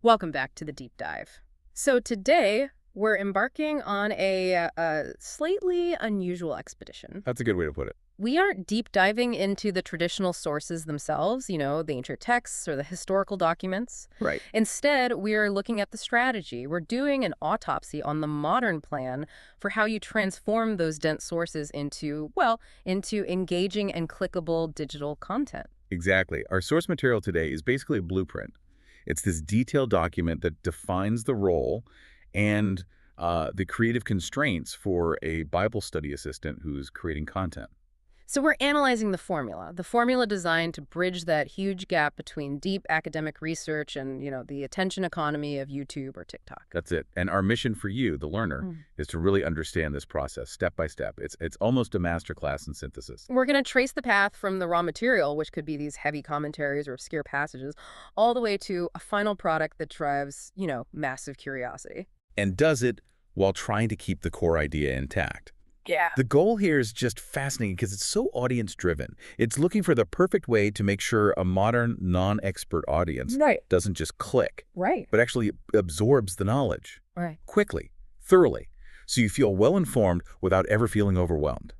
Welcome back to the deep dive. So today we're embarking on a slightly unusual expedition. That's a good way to put it. We aren't deep diving into the traditional sources themselves, the ancient texts or the historical documents. Right. Instead, we're looking at the strategy. We're doing an autopsy on the modern plan for how you transform those dense sources into engaging and clickable digital content. Exactly. Our source material today is basically a blueprint. It's this detailed document that defines the role and the creative constraints for a Bible study assistant who's creating content. So we're analyzing the formula designed to bridge that huge gap between deep academic research and, the attention economy of YouTube or TikTok. That's it. And our mission for you, the learner, Mm. is to really understand this process step by step. It's almost a masterclass in synthesis. We're going to trace the path from the raw material, which could be these heavy commentaries or obscure passages, all the way to a final product that drives, massive curiosity. And does it while trying to keep the core idea intact. Yeah. The goal here is just fascinating because it's so audience-driven. It's looking for the perfect way to make sure a modern, non-expert audience Right. doesn't just click, Right. but actually absorbs the knowledge Right. quickly, thoroughly, so you feel well-informed without ever feeling overwhelmed.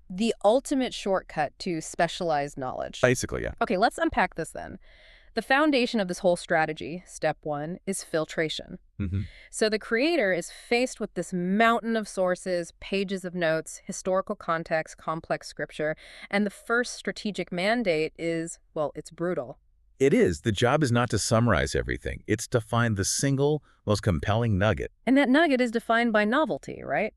The ultimate shortcut to specialized knowledge. Basically, yeah. Okay, let's unpack this then. The foundation of this whole strategy, step one, is filtration. hmm So the creator is faced with this mountain of sources, pages of notes, historical context, complex scripture, and the first strategic mandate is, it's brutal. It is. The job is not to summarize everything. It's to find the single, most compelling nugget. And that nugget is defined by novelty, right?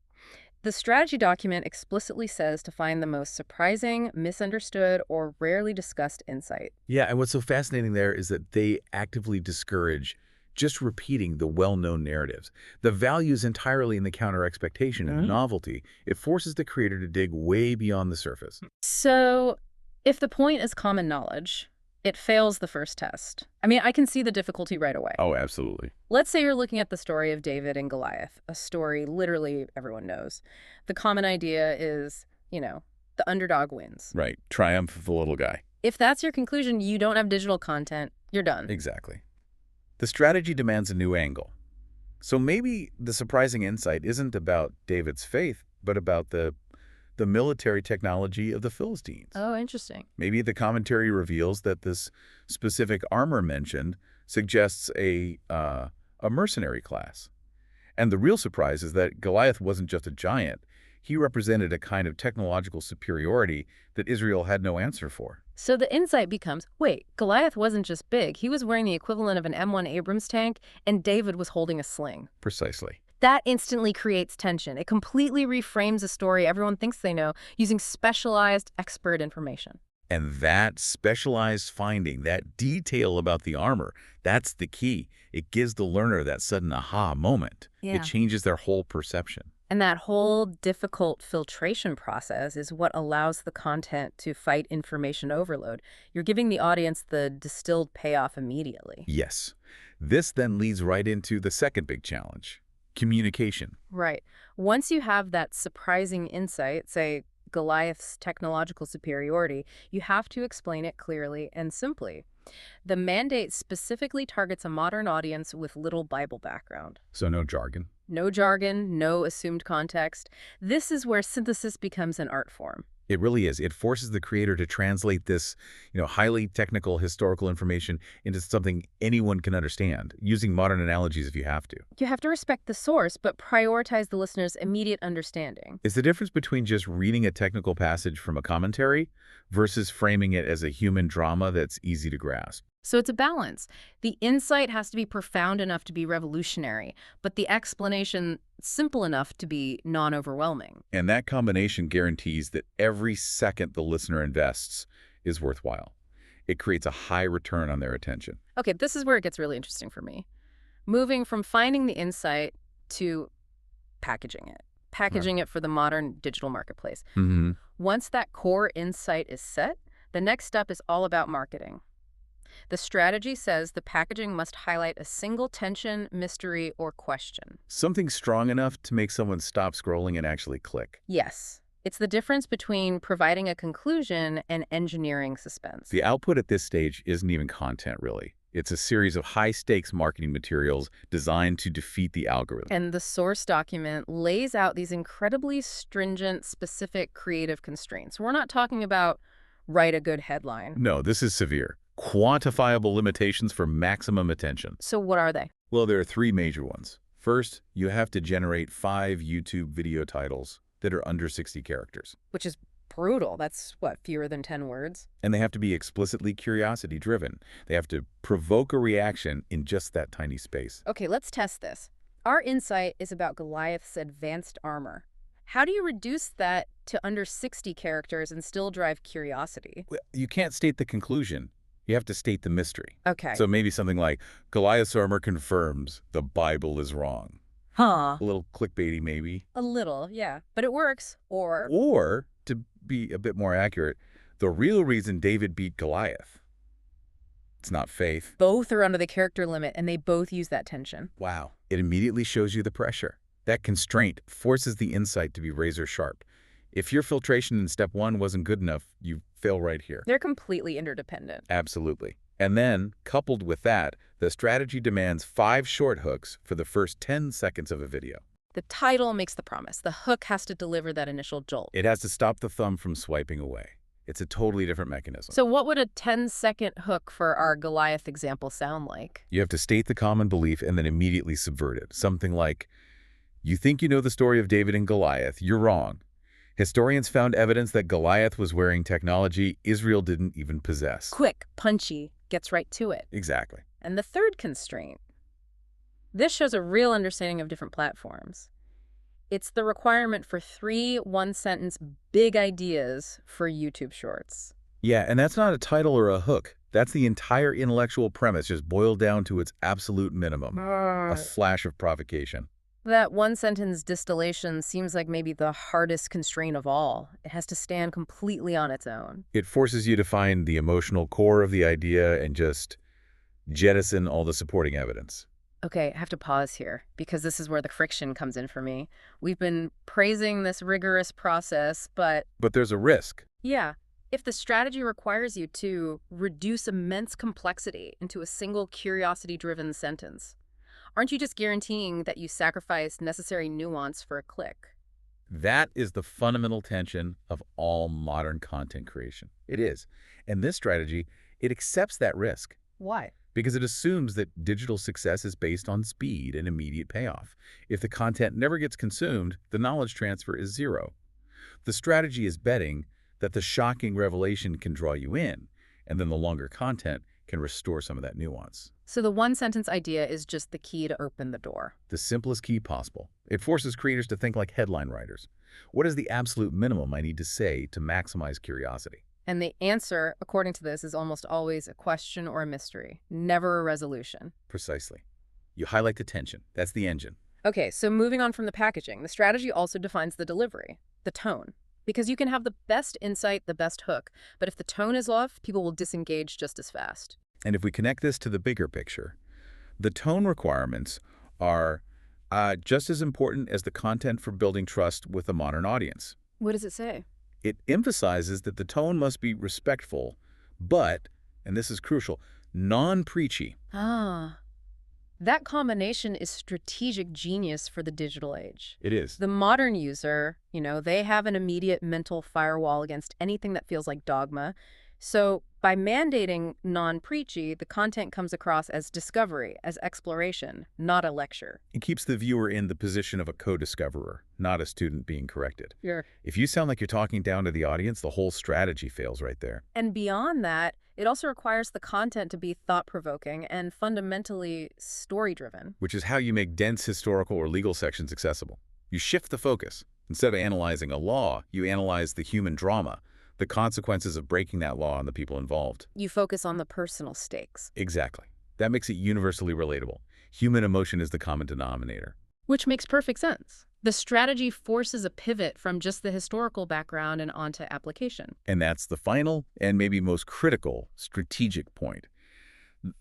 The strategy document explicitly says to find the most surprising, misunderstood, or rarely discussed insight. Yeah, and what's so fascinating there is that they actively discourage just repeating the well-known narratives. The value is entirely in the counter-expectation and novelty. It forces the creator to dig way beyond the surface. So if the point is common knowledge, it fails the first test. I mean, I can see the difficulty right away. Oh, absolutely. Let's say you're looking at the story of David and Goliath, a story literally everyone knows. The common idea is, the underdog wins. Right. Triumph of the little guy. If that's your conclusion, you don't have digital content, you're done. Exactly. The strategy demands a new angle. So maybe the surprising insight isn't about David's faith, but about the military technology of the Philistines. Oh, interesting. Maybe the commentary reveals that this specific armor mentioned suggests a mercenary class. And the real surprise is that Goliath wasn't just a giant. He represented a kind of technological superiority that Israel had no answer for. So the insight becomes, wait, Goliath wasn't just big. He was wearing the equivalent of an M1 Abrams tank, and David was holding a sling. Precisely. That instantly creates tension. It completely reframes a story everyone thinks they know using specialized expert information. And that specialized finding, that detail about the armor, that's the key. It gives the learner that sudden aha moment. Yeah. It changes their whole perception. And that whole difficult filtration process is what allows the content to fight information overload. You're giving the audience the distilled payoff immediately. Yes. This then leads right into the second big challenge, communication. Right. Once you have that surprising insight, say Goliath's technological superiority, you have to explain it clearly and simply. The mandate specifically targets a modern audience with little Bible background. So no jargon. No jargon, no assumed context. This is where synthesis becomes an art form. It really is. It forces the creator to translate this, highly technical historical information into something anyone can understand, using modern analogies if you have to. You have to respect the source, but prioritize the listener's immediate understanding. It's the difference between just reading a technical passage from a commentary versus framing it as a human drama that's easy to grasp. So it's a balance. The insight has to be profound enough to be revolutionary, but the explanation simple enough to be non-overwhelming. And that combination guarantees that every second the listener invests is worthwhile. It creates a high return on their attention. Okay, this is where it gets really interesting for me. Moving from finding the insight to packaging it. Packaging it for the modern digital marketplace. Mm-hmm. Once that core insight is set, the next step is all about marketing. The strategy says the packaging must highlight a single tension, mystery, or question. Something strong enough to make someone stop scrolling and actually click. Yes, it's the difference between providing a conclusion and engineering suspense. The output at this stage isn't even content, really. It's a series of high-stakes marketing materials designed to defeat the algorithm. And the source document lays out these incredibly stringent, specific creative constraints. We're not talking about write a good headline. No, this is severe. Quantifiable limitations for maximum attention. So what are they? Well, there are three major ones. First, you have to generate 5 YouTube video titles that are under 60 characters. Which is brutal. That's, what, fewer than 10 words? And they have to be explicitly curiosity-driven. They have to provoke a reaction in just that tiny space. Okay, let's test this. Our insight is about Goliath's advanced armor. How do you reduce that to under 60 characters and still drive curiosity? Well, you can't state the conclusion. You have to state the mystery. Okay. So maybe something like, Goliath's armor confirms the Bible is wrong. Huh. A little clickbaity, maybe. A little, yeah. But it works. Or, to be a bit more accurate, the real reason David beat Goliath. It's not faith. Both are under the character limit, and they both use that tension. Wow. It immediately shows you the pressure. That constraint forces the insight to be razor sharp. If your filtration in step 1 wasn't good enough, you fail right here. They're completely interdependent. Absolutely. And then, coupled with that, the strategy demands 5 short hooks for the first 10 seconds of a video. The title makes the promise. The hook has to deliver that initial jolt. It has to stop the thumb from swiping away. It's a totally different mechanism. So what would a 10-second hook for our Goliath example sound like? You have to state the common belief and then immediately subvert it. Something like, you think you know the story of David and Goliath. You're wrong. Historians found evidence that Goliath was wearing technology Israel didn't even possess. Quick, punchy, gets right to it. Exactly. And the third constraint. This shows a real understanding of different platforms. It's the requirement for 3 one-sentence big ideas for YouTube Shorts. Yeah, and that's not a title or a hook. That's the entire intellectual premise just boiled down to its absolute minimum. A flash of provocation. That one-sentence distillation seems like maybe the hardest constraint of all. It has to stand completely on its own. It forces you to find the emotional core of the idea and just jettison all the supporting evidence. Okay, I have to pause here because this is where the friction comes in for me. We've been praising this rigorous process, but there's a risk. yeah, if the strategy requires you to reduce immense complexity into a single curiosity-driven sentence, aren't you just guaranteeing that you sacrifice necessary nuance for a click? That is the fundamental tension of all modern content creation. It is. And this strategy, it accepts that risk Why? because it assumes that digital success is based on speed and immediate payoff. If the content never gets consumed, the knowledge transfer is zero. The strategy is betting that the shocking revelation can draw you in, and then the longer content can restore some of that nuance. So the one-sentence idea is just the key to open the door. The simplest key possible. It forces creators to think like headline writers. What is the absolute minimum I need to say to maximize curiosity? And the answer, according to this, is almost always a question or a mystery, never a resolution. Precisely. You highlight the tension. That's the engine. Okay, so moving on from the packaging, the strategy also defines the delivery, the tone. Because you can have the best insight, the best hook, but if the tone is off, people will disengage just as fast. And if we connect this to the bigger picture, the tone requirements are just as important as the content for building trust with a modern audience. What does it say? It emphasizes that the tone must be respectful, but, and this is crucial, non-preachy. Ah, that combination is strategic genius for the digital age. It is. The modern user, they have an immediate mental firewall against anything that feels like dogma. So by mandating non-preachy, the content comes across as discovery, as exploration, not a lecture. It keeps the viewer in the position of a co-discoverer, not a student being corrected. Sure. If you sound like you're talking down to the audience, the whole strategy fails right there. And beyond that, it also requires the content to be thought-provoking and fundamentally story-driven. Which is how you make dense historical or legal sections accessible. You shift the focus. Instead of analyzing a law, you analyze the human drama, the consequences of breaking that law and the people involved. You focus on the personal stakes. Exactly. That makes it universally relatable. Human emotion is the common denominator. Which makes perfect sense. The strategy forces a pivot from just the historical background and onto application. And that's the final and maybe most critical strategic point.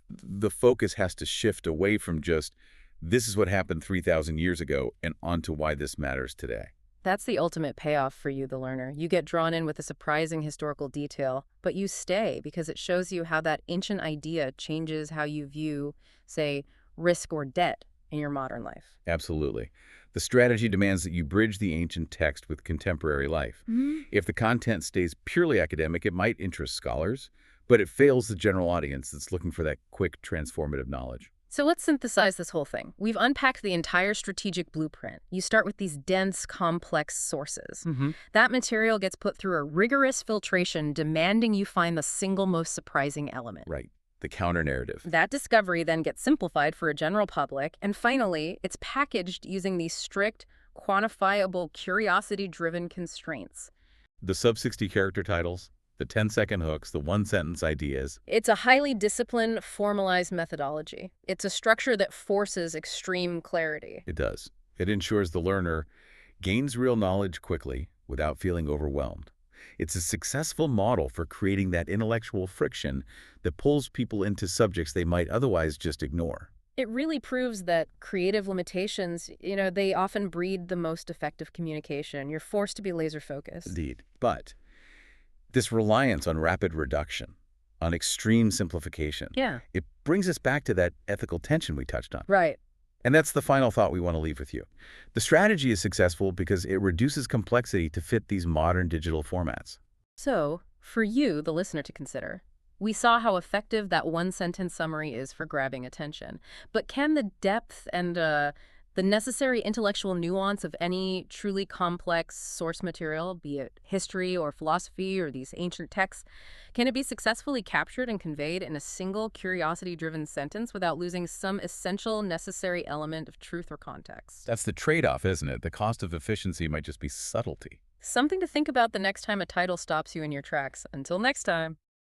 The focus has to shift away from just, this is what happened 3,000 years ago, and onto why this matters today. That's the ultimate payoff for you, the learner. You get drawn in with a surprising historical detail, but you stay because it shows you how that ancient idea changes how you view, say, risk or debt in your modern life. Absolutely. The strategy demands that you bridge the ancient text with contemporary life. If the content stays purely academic, it might interest scholars, but it fails the general audience that's looking for that quick, transformative knowledge. So let's synthesize this whole thing. We've unpacked the entire strategic blueprint. You start with these dense, complex sources. That material gets put through a rigorous filtration demanding you find the single most surprising element. Right. The counter-narrative. That discovery then gets simplified for a general public, and finally, it's packaged using these strict, quantifiable, curiosity-driven constraints. The sub-60 character titles, the 10-second hooks, the one-sentence ideas. It's a highly disciplined, formalized methodology. It's a structure that forces extreme clarity. It does. It ensures the learner gains real knowledge quickly without feeling overwhelmed. It's a successful model for creating that intellectual friction that pulls people into subjects they might otherwise just ignore. It really proves that creative limitations, they often breed the most effective communication. You're forced to be laser focused. Indeed. But this reliance on rapid reduction, on extreme simplification, Yeah. it brings us back to that ethical tension we touched on. Right. And that's the final thought we want to leave with you. The strategy is successful because it reduces complexity to fit these modern digital formats. So, for you, the listener, to consider, we saw how effective that one-sentence summary is for grabbing attention. But can the depth and the necessary intellectual nuance of any truly complex source material, be it history or philosophy or these ancient texts, can it be successfully captured and conveyed in a single curiosity-driven sentence without losing some essential necessary element of truth or context? That's the trade-off, isn't it? The cost of efficiency might just be subtlety. Something to think about the next time a title stops you in your tracks. Until next time.